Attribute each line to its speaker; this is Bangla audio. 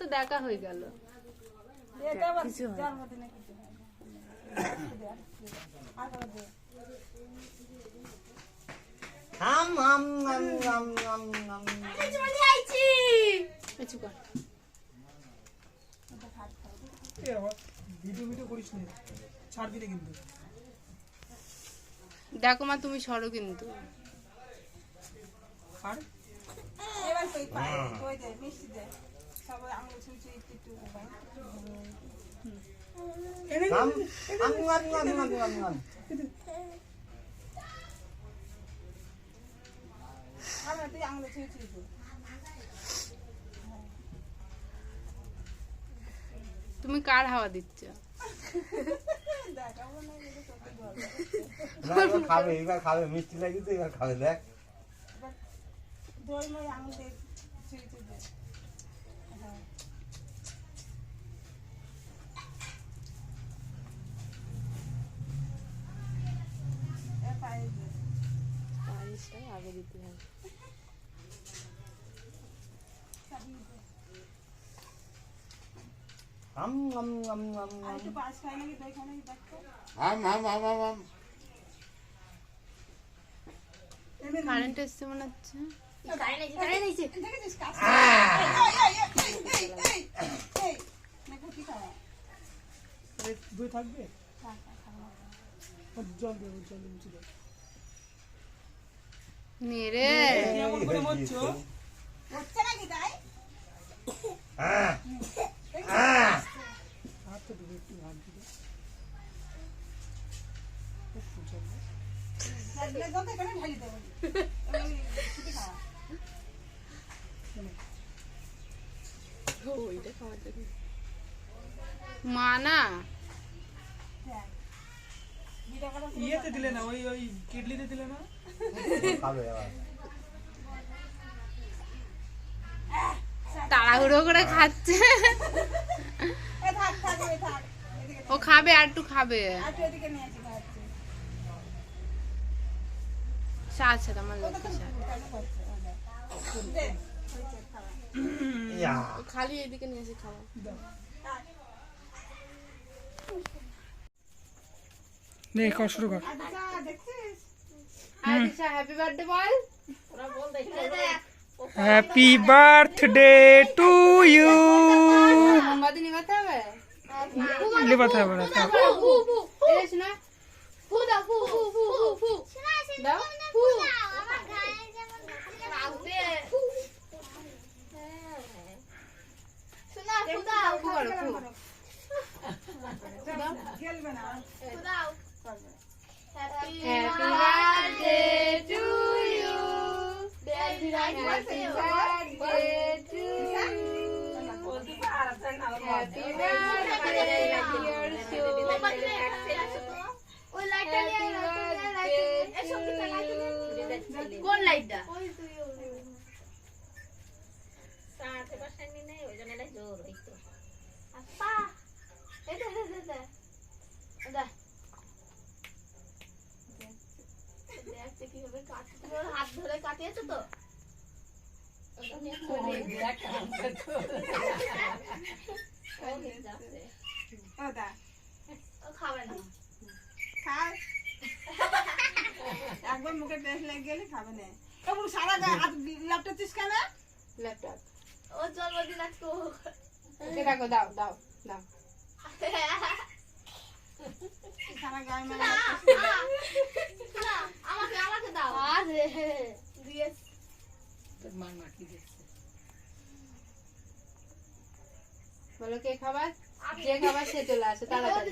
Speaker 1: তো দেখা হয়ে গেল। দেখো মা তুমি সরো কিন্তু। তুমি কার হাওয়া দিচ্ছ?
Speaker 2: খাবে এবার খাবে, মিষ্টি লাগি তো এবার খাবে। দেখ
Speaker 1: আগে দিতে হবে। কারেন্ট এসছে মনে হচ্ছে। নেড়ে মা না
Speaker 3: ইয়েতে দিলে না, ওই ওই কিডলিতে দিলে না।
Speaker 1: তাড়াহুড়ো করে খাচ্ছে। ও খাবে আর একটু খাবে। সাত সাত আমার লক্ষ্মী সাত। খালি এদিকে নিয়ে এসে খাওয়া।
Speaker 3: শুরু কর।
Speaker 1: হ্যাপি বার্থডে বল।
Speaker 3: Happy birthday to you.
Speaker 1: মোমবাতি নিভাতে হবে।
Speaker 3: লিবাতে হবে না।
Speaker 1: এই শোনা ফু দাও, ফু ফু ফু ফু দাও, ফু আমার গায়ে যেমন রাখবে। শোনা ফু দাও, ফু করো ফু। খেলবে না, ফু দাও। Happy birthday to you. Happy birthday to you. Happy birthday. কোন লাইটটা? কিভাবে কাটতে হাত ধরে কাটিয়েছো তো? খাবে না,
Speaker 4: একবার মুখে টেস্ট লেগে গেলে খাবে না। সারা ল্যাপটপ কেন?
Speaker 1: ল্যাপটপ
Speaker 4: ও জন্মদিন আজকে
Speaker 1: রাখো, দাও দাও দাও।
Speaker 4: সারা গায়ে
Speaker 1: আমাকে আমাকে দাও। আরে দিয়েছ তোর মা মাটি দিচ্ছে। বলো কে খাবার? যে খাবার সে চলে আসে তাড়াতাড়ি।